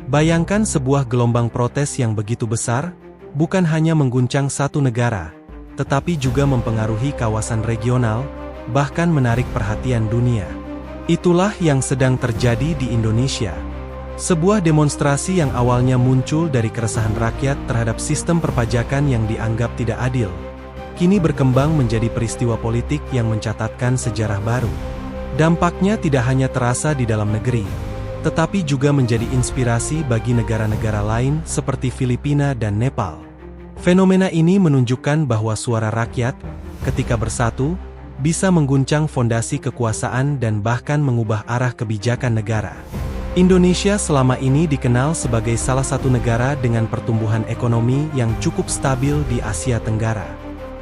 Bayangkan sebuah gelombang protes yang begitu besar, bukan hanya mengguncang satu negara, tetapi juga mempengaruhi kawasan regional, bahkan menarik perhatian dunia. Itulah yang sedang terjadi di Indonesia. Sebuah demonstrasi yang awalnya muncul dari keresahan rakyat terhadap sistem perpajakan yang dianggap tidak adil, kini berkembang menjadi peristiwa politik yang mencatatkan sejarah baru. Dampaknya tidak hanya terasa di dalam negeri, tetapi juga menjadi inspirasi bagi negara-negara lain seperti Filipina dan Nepal. Fenomena ini menunjukkan bahwa suara rakyat, ketika bersatu, bisa mengguncang fondasi kekuasaan dan bahkan mengubah arah kebijakan negara. Indonesia selama ini dikenal sebagai salah satu negara dengan pertumbuhan ekonomi yang cukup stabil di Asia Tenggara.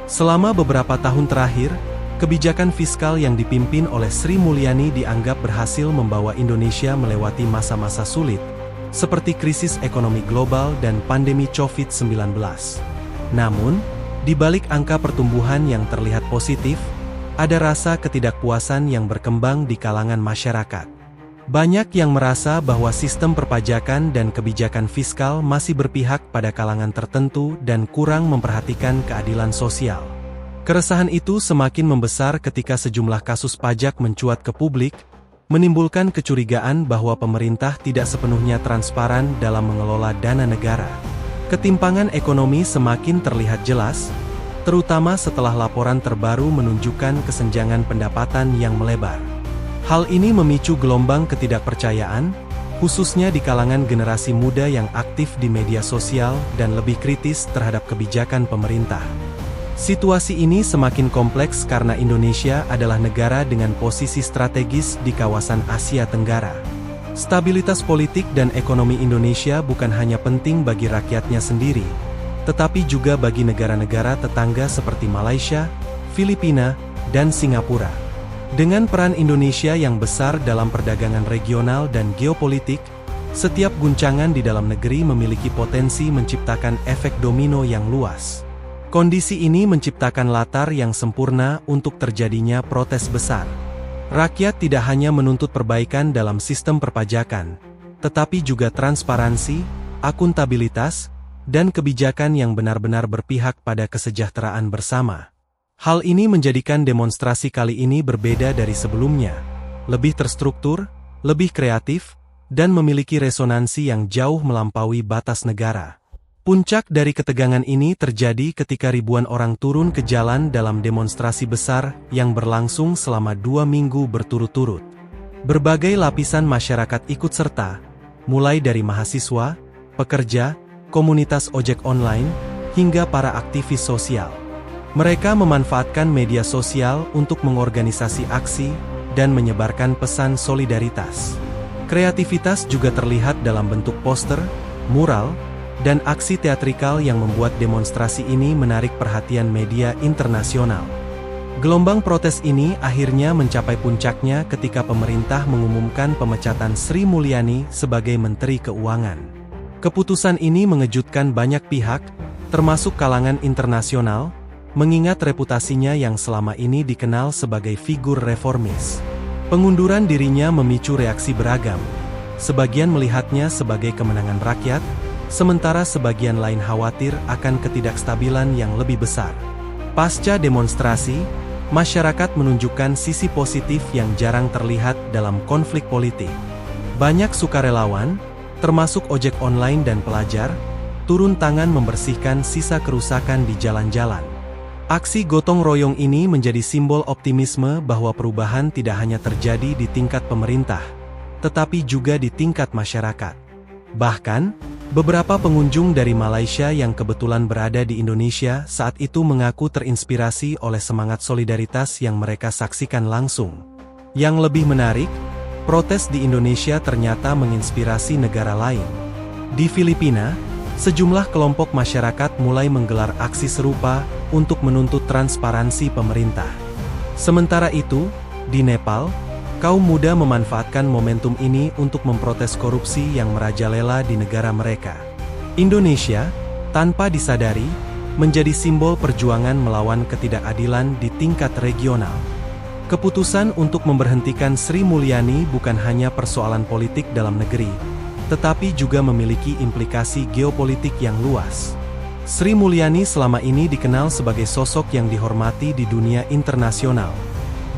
Selama beberapa tahun terakhir, kebijakan fiskal yang dipimpin oleh Sri Mulyani dianggap berhasil membawa Indonesia melewati masa-masa sulit, seperti krisis ekonomi global dan pandemi COVID-19. Namun, di balik angka pertumbuhan yang terlihat positif, ada rasa ketidakpuasan yang berkembang di kalangan masyarakat. Banyak yang merasa bahwa sistem perpajakan dan kebijakan fiskal masih berpihak pada kalangan tertentu dan kurang memperhatikan keadilan sosial. Keresahan itu semakin membesar ketika sejumlah kasus pajak mencuat ke publik, menimbulkan kecurigaan bahwa pemerintah tidak sepenuhnya transparan dalam mengelola dana negara. Ketimpangan ekonomi semakin terlihat jelas, terutama setelah laporan terbaru menunjukkan kesenjangan pendapatan yang melebar. Hal ini memicu gelombang ketidakpercayaan, khususnya di kalangan generasi muda yang aktif di media sosial dan lebih kritis terhadap kebijakan pemerintah. Situasi ini semakin kompleks karena Indonesia adalah negara dengan posisi strategis di kawasan Asia Tenggara. Stabilitas politik dan ekonomi Indonesia bukan hanya penting bagi rakyatnya sendiri, tetapi juga bagi negara-negara tetangga seperti Malaysia, Filipina, dan Singapura. Dengan peran Indonesia yang besar dalam perdagangan regional dan geopolitik, setiap guncangan di dalam negeri memiliki potensi menciptakan efek domino yang luas. Kondisi ini menciptakan latar yang sempurna untuk terjadinya protes besar. Rakyat tidak hanya menuntut perbaikan dalam sistem perpajakan, tetapi juga transparansi, akuntabilitas, dan kebijakan yang benar-benar berpihak pada kesejahteraan bersama. Hal ini menjadikan demonstrasi kali ini berbeda dari sebelumnya, lebih terstruktur, lebih kreatif, dan memiliki resonansi yang jauh melampaui batas negara. Puncak dari ketegangan ini terjadi ketika ribuan orang turun ke jalan dalam demonstrasi besar yang berlangsung selama 2 minggu berturut-turut. Berbagai lapisan masyarakat ikut serta, mulai dari mahasiswa, pekerja, komunitas ojek online, hingga para aktivis sosial. Mereka memanfaatkan media sosial untuk mengorganisasi aksi dan menyebarkan pesan solidaritas. Kreativitas juga terlihat dalam bentuk poster, mural, dan aksi teatrikal yang membuat demonstrasi ini menarik perhatian media internasional. Gelombang protes ini akhirnya mencapai puncaknya ketika pemerintah mengumumkan pemecatan Sri Mulyani sebagai Menteri Keuangan. Keputusan ini mengejutkan banyak pihak, termasuk kalangan internasional, mengingat reputasinya yang selama ini dikenal sebagai figur reformis. Pengunduran dirinya memicu reaksi beragam. Sebagian melihatnya sebagai kemenangan rakyat, sementara sebagian lain khawatir akan ketidakstabilan yang lebih besar. Pasca demonstrasi, masyarakat menunjukkan sisi positif yang jarang terlihat dalam konflik politik. Banyak sukarelawan, termasuk ojek online dan pelajar, turun tangan membersihkan sisa kerusakan di jalan-jalan. Aksi gotong royong ini menjadi simbol optimisme bahwa perubahan tidak hanya terjadi di tingkat pemerintah, tetapi juga di tingkat masyarakat. Bahkan, beberapa pengunjung dari Malaysia yang kebetulan berada di Indonesia saat itu mengaku terinspirasi oleh semangat solidaritas yang mereka saksikan langsung. Yang lebih menarik, protes di Indonesia ternyata menginspirasi negara lain. Di Filipina, sejumlah kelompok masyarakat mulai menggelar aksi serupa untuk menuntut transparansi pemerintah. Sementara itu, di Nepal, kaum muda memanfaatkan momentum ini untuk memprotes korupsi yang merajalela di negara mereka. Indonesia, tanpa disadari, menjadi simbol perjuangan melawan ketidakadilan di tingkat regional. Keputusan untuk memberhentikan Sri Mulyani bukan hanya persoalan politik dalam negeri, tetapi juga memiliki implikasi geopolitik yang luas. Sri Mulyani selama ini dikenal sebagai sosok yang dihormati di dunia internasional,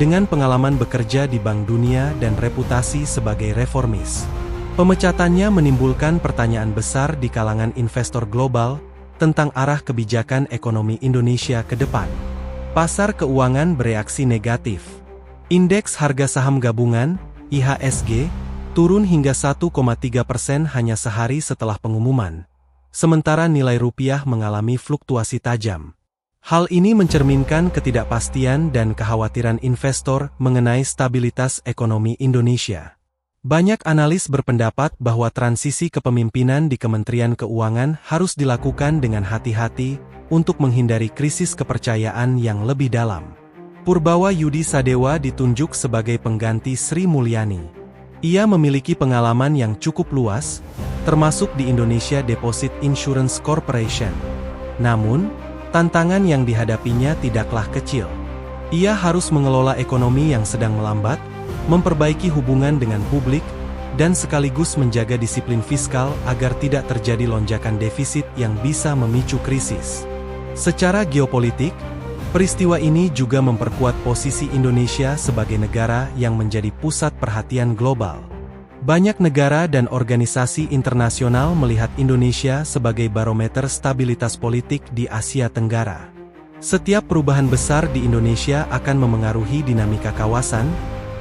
dengan pengalaman bekerja di Bank Dunia dan reputasi sebagai reformis. Pemecatannya menimbulkan pertanyaan besar di kalangan investor global tentang arah kebijakan ekonomi Indonesia ke depan. Pasar keuangan bereaksi negatif. Indeks harga saham gabungan, IHSG, turun hingga 1,3% hanya sehari setelah pengumuman. Sementara nilai rupiah mengalami fluktuasi tajam. Hal ini mencerminkan ketidakpastian dan kekhawatiran investor mengenai stabilitas ekonomi Indonesia. Banyak analis berpendapat bahwa transisi kepemimpinan di Kementerian Keuangan harus dilakukan dengan hati-hati untuk menghindari krisis kepercayaan yang lebih dalam. Purbawa Yudi Sadewa ditunjuk sebagai pengganti Sri Mulyani. Ia memiliki pengalaman yang cukup luas, termasuk di Indonesia Deposit Insurance Corporation. Namun, tantangan yang dihadapinya tidaklah kecil. Ia harus mengelola ekonomi yang sedang melambat, memperbaiki hubungan dengan publik, dan sekaligus menjaga disiplin fiskal agar tidak terjadi lonjakan defisit yang bisa memicu krisis. Secara geopolitik, peristiwa ini juga memperkuat posisi Indonesia sebagai negara yang menjadi pusat perhatian global. Banyak negara dan organisasi internasional melihat Indonesia sebagai barometer stabilitas politik di Asia Tenggara. Setiap perubahan besar di Indonesia akan memengaruhi dinamika kawasan,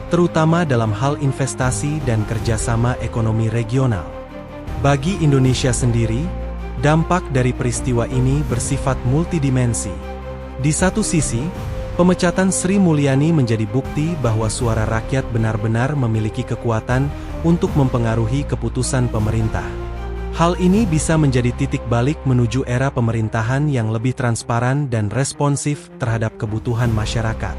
terutama dalam hal investasi dan kerjasama ekonomi regional. Bagi Indonesia sendiri, dampak dari peristiwa ini bersifat multidimensi. Di satu sisi, pemecatan Sri Mulyani menjadi bukti bahwa suara rakyat benar-benar memiliki kekuatan untuk mempengaruhi keputusan pemerintah. Hal ini bisa menjadi titik balik menuju era pemerintahan yang lebih transparan dan responsif terhadap kebutuhan masyarakat.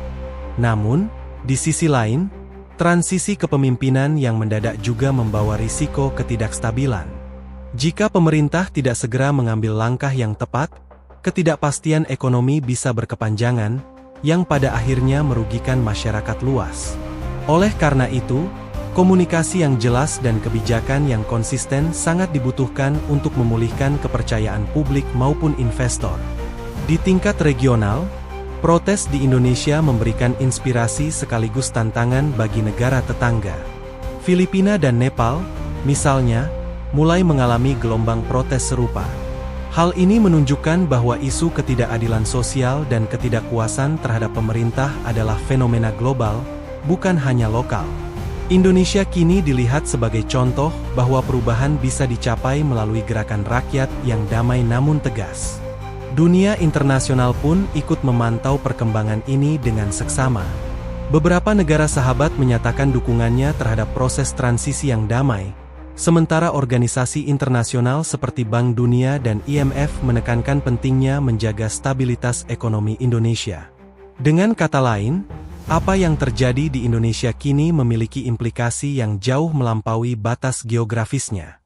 Namun, di sisi lain, transisi kepemimpinan yang mendadak juga membawa risiko ketidakstabilan. Jika pemerintah tidak segera mengambil langkah yang tepat, ketidakpastian ekonomi bisa berkepanjangan, yang pada akhirnya merugikan masyarakat luas. Oleh karena itu, komunikasi yang jelas dan kebijakan yang konsisten sangat dibutuhkan untuk memulihkan kepercayaan publik maupun investor. Di tingkat regional, protes di Indonesia memberikan inspirasi sekaligus tantangan bagi negara tetangga. Filipina dan Nepal, misalnya, mulai mengalami gelombang protes serupa. Hal ini menunjukkan bahwa isu ketidakadilan sosial dan ketidakpuasan terhadap pemerintah adalah fenomena global, bukan hanya lokal. Indonesia kini dilihat sebagai contoh bahwa perubahan bisa dicapai melalui gerakan rakyat yang damai namun tegas. Dunia internasional pun ikut memantau perkembangan ini dengan seksama. Beberapa negara sahabat menyatakan dukungannya terhadap proses transisi yang damai, sementara organisasi internasional seperti Bank Dunia dan IMF menekankan pentingnya menjaga stabilitas ekonomi Indonesia. Dengan kata lain, apa yang terjadi di Indonesia kini memiliki implikasi yang jauh melampaui batas geografisnya.